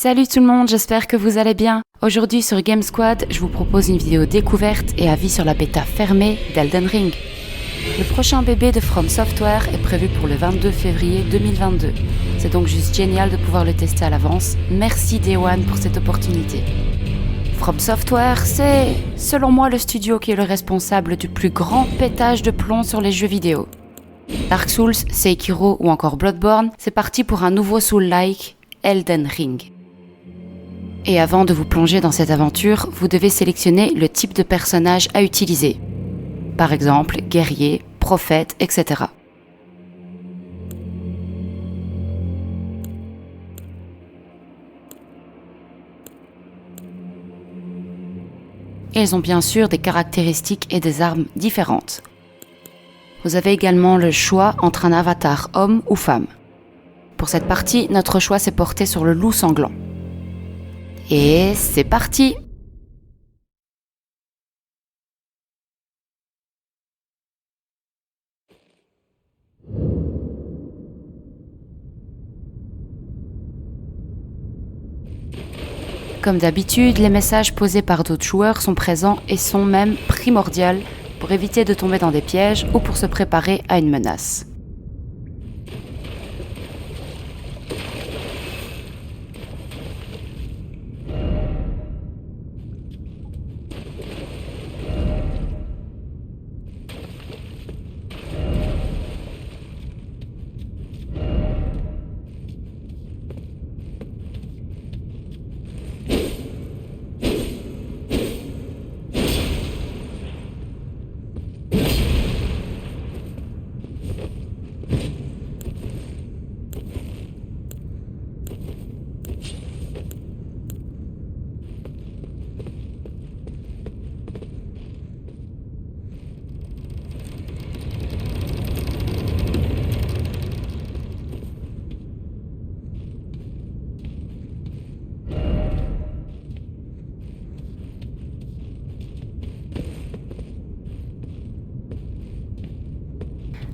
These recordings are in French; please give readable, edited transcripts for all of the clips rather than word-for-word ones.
Salut tout le monde, j'espère que vous allez bien. Aujourd'hui sur Game Squad, je vous propose une vidéo découverte et avis sur la bêta fermée d'Elden Ring. Le prochain bébé de From Software est prévu pour le 22 février 2022. C'est donc juste génial de pouvoir le tester à l'avance. Merci Day One pour cette opportunité. From Software, c'est, selon moi, le studio qui est le responsable du plus grand pétage de plomb sur les jeux vidéo. Dark Souls, Sekiro ou encore Bloodborne, c'est parti pour un nouveau Soul-like, Elden Ring. Et avant de vous plonger dans cette aventure, vous devez sélectionner le type de personnage à utiliser. Par exemple, guerrier, prophète, etc. Ils ont bien sûr des caractéristiques et des armes différentes. Vous avez également le choix entre un avatar homme ou femme. Pour cette partie, notre choix s'est porté sur le loup sanglant. Et c'est parti! Comme d'habitude, les messages posés par d'autres joueurs sont présents et sont même primordiaux pour éviter de tomber dans des pièges ou pour se préparer à une menace.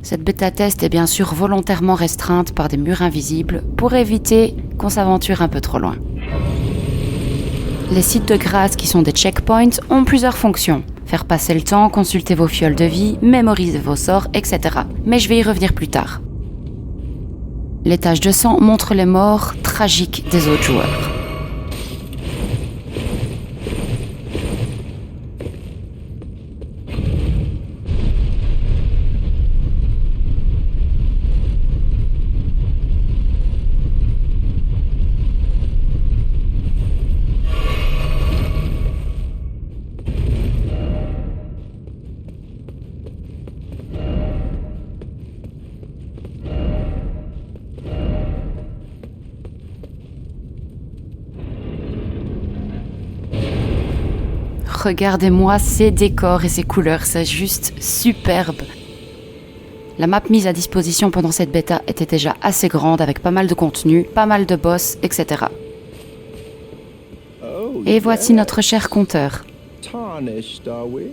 Cette bêta-test est bien sûr volontairement restreinte par des murs invisibles pour éviter qu'on s'aventure un peu trop loin. Les sites de grâce qui sont des checkpoints ont plusieurs fonctions. Faire passer le temps, consulter vos fioles de vie, mémoriser vos sorts, etc. Mais je vais y revenir plus tard. Les taches de sang montrent les morts tragiques des autres joueurs. Regardez-moi ces décors et ces couleurs, c'est juste superbe. La map mise à disposition pendant cette bêta était déjà assez grande avec pas mal de contenu, pas mal de boss, etc. Et voici notre cher compteur. Tarnished, are we?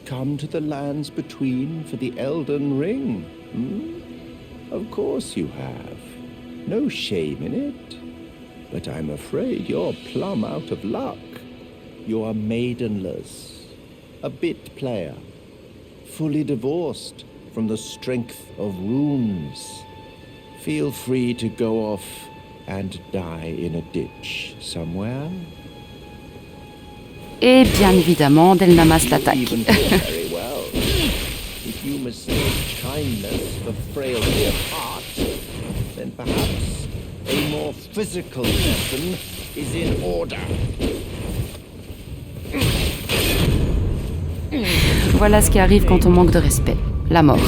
Come to the lands between for the Elden Ring? Of course you have. No shame in it. But I'm afraid you're plumb out of luck. You're maidenless, a bit player, fully divorced from the strength of runes. Feel free to go off and die in a ditch somewhere. Et bien évidemment, Delnamas l'attaque. Very well. If you mistake kindness for frailty of heart, then perhaps a more physical lesson is in order. Voilà ce qui arrive quand on manque de respect. La mort.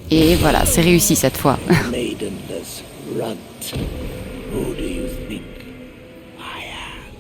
Et voilà, c'est réussi cette fois. Maidenless runt. Who do you think I am?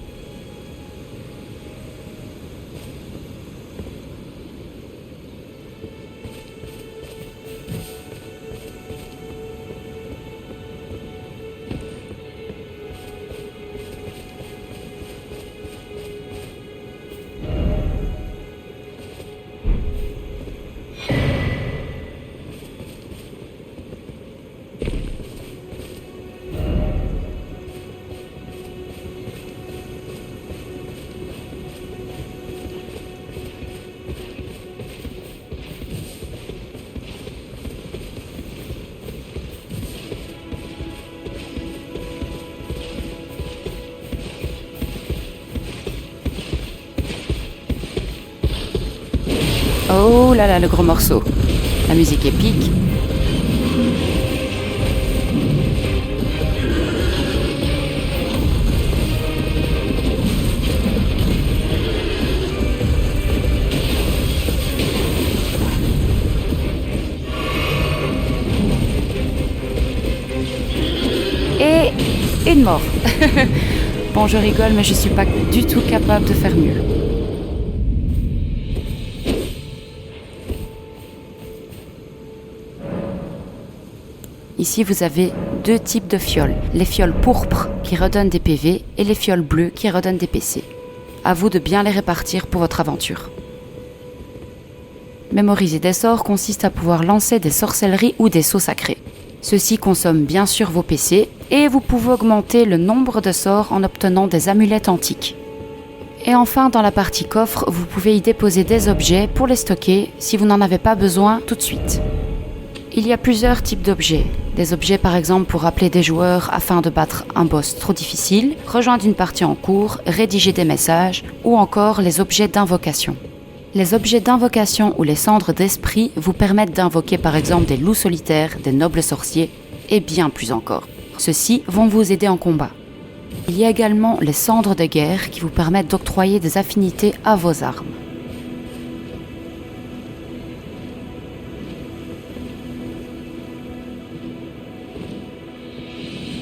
Oh là là, le gros morceau. La musique épique. Et une mort. Bon, je rigole, mais je suis pas du tout capable de faire mieux. Ici, vous avez deux types de fioles. Les fioles pourpres qui redonnent des PV et les fioles bleues qui redonnent des PC. À vous de bien les répartir pour votre aventure. Mémoriser des sorts consiste à pouvoir lancer des sorcelleries ou des sauts sacrés. Ceux-ci consomment bien sûr vos PC et vous pouvez augmenter le nombre de sorts en obtenant des amulettes antiques. Et enfin, dans la partie coffre, vous pouvez y déposer des objets pour les stocker si vous n'en avez pas besoin tout de suite. Il y a plusieurs types d'objets. Des objets par exemple pour appeler des joueurs afin de battre un boss trop difficile, rejoindre une partie en cours, rédiger des messages ou encore les objets d'invocation. Les objets d'invocation ou les cendres d'esprit vous permettent d'invoquer par exemple des loups solitaires, des nobles sorciers et bien plus encore. Ceux-ci vont vous aider en combat. Il y a également les cendres de guerre qui vous permettent d'octroyer des affinités à vos armes.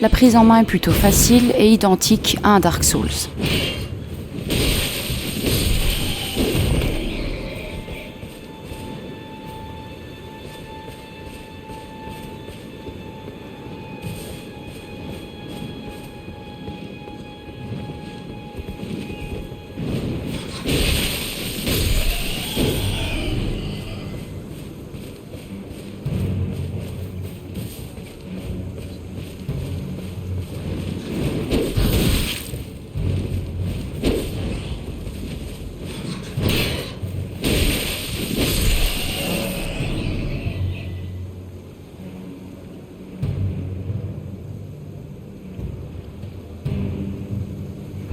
La prise en main est plutôt facile et identique à un Dark Souls.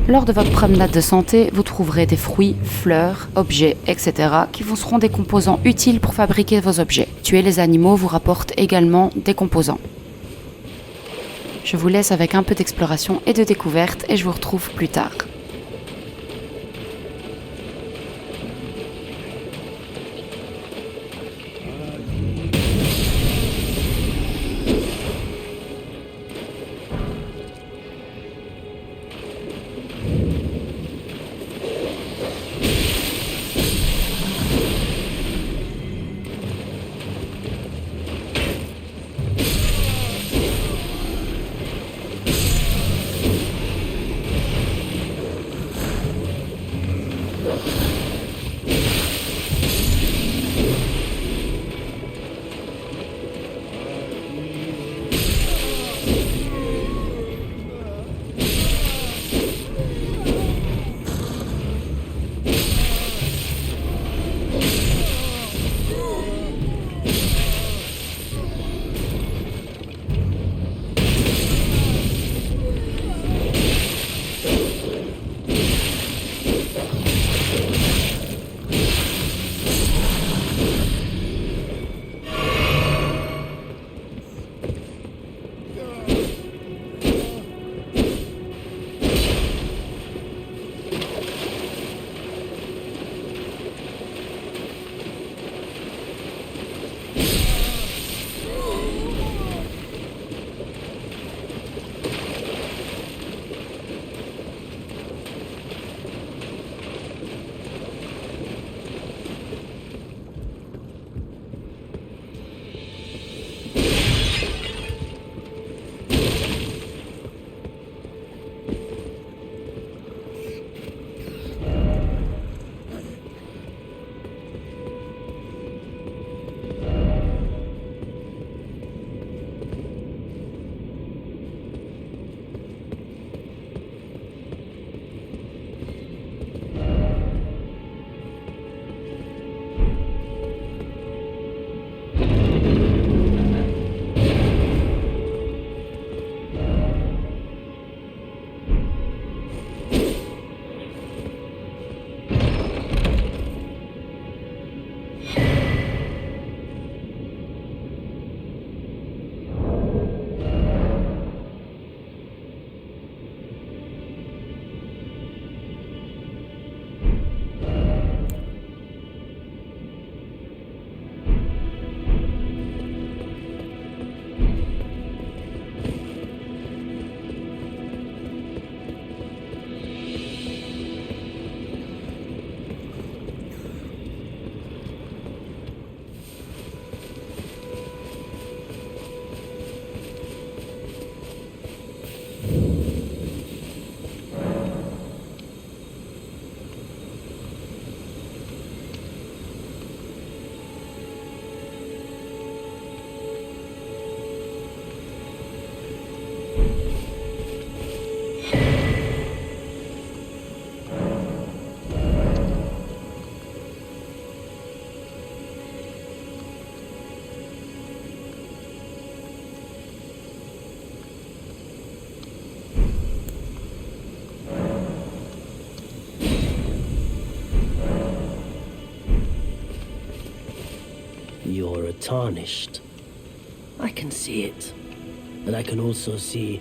Lors de votre promenade de santé, vous trouverez des fruits, fleurs, objets, etc. qui vous seront des composants utiles pour fabriquer vos objets. Tuer les animaux vous rapporte également des composants. Je vous laisse avec un peu d'exploration et de découverte et je vous retrouve plus tard. you're a tarnished. I can see it. And I can also see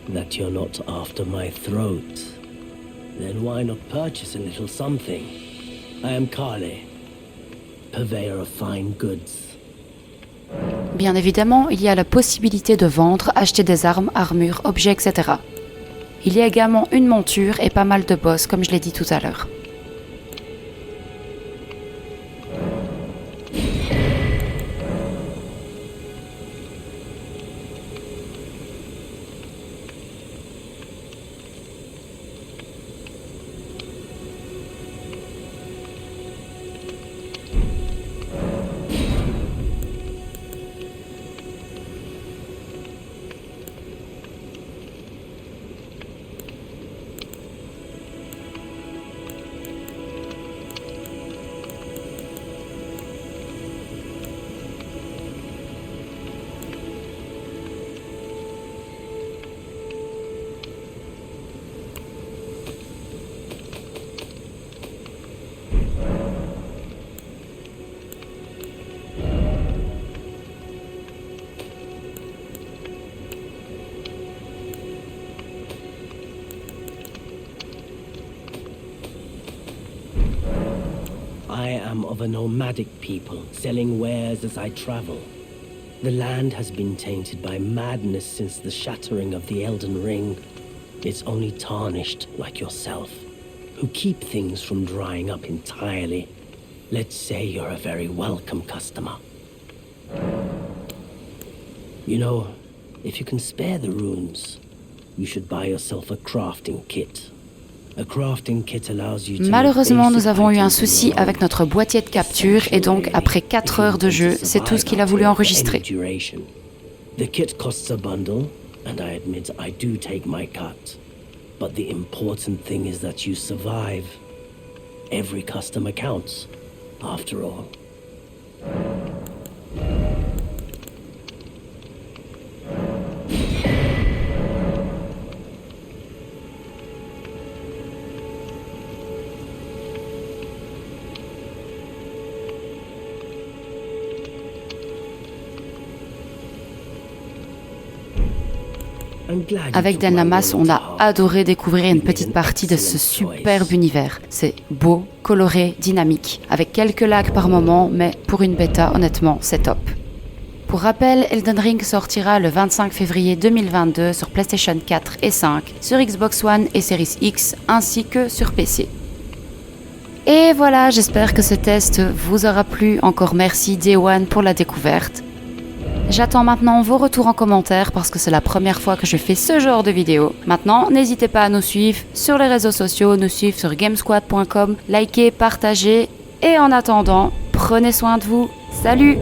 that you're not after my throat. Then why not purchase a little something? I am Kale, purveyor of fine goods. Bien évidemment, il y a la possibilité de vendre, acheter des armes, armures, objets, etc. Il y a également une monture et pas mal de boss, comme je l'ai dit tout à l'heure. I am of a nomadic people, selling wares as I travel. The land has been tainted by madness since the shattering of the Elden Ring. It's only tarnished like yourself, who keep things from drying up entirely. Let's say you're a very welcome customer. You know, if you can spare the runes, you should buy yourself a crafting kit. Malheureusement, nous avons eu un souci avec notre boîtier de capture et donc après 4 heures de jeu, c'est tout ce qu'il a voulu enregistrer. The kit costs a bundle, and I admit I do take my cut. But the important thing is that you survive. Every customer counts, after all. Avec Delnamas, on a adoré découvrir une petite partie de ce superbe univers. C'est beau, coloré, dynamique, avec quelques lags par moment, mais pour une bêta, honnêtement, c'est top. Pour rappel, Elden Ring sortira le 25 février 2022 sur PlayStation 4 et 5, sur Xbox One et Series X, ainsi que sur PC. Et voilà, j'espère que ce test vous aura plu. Encore merci Day One pour la découverte. J'attends maintenant vos retours en commentaire parce que c'est la première fois que je fais ce genre de vidéo. Maintenant, n'hésitez pas à nous suivre sur les réseaux sociaux, nous suivre sur gamesquad.com, likez, partagez et en attendant, prenez soin de vous. Salut!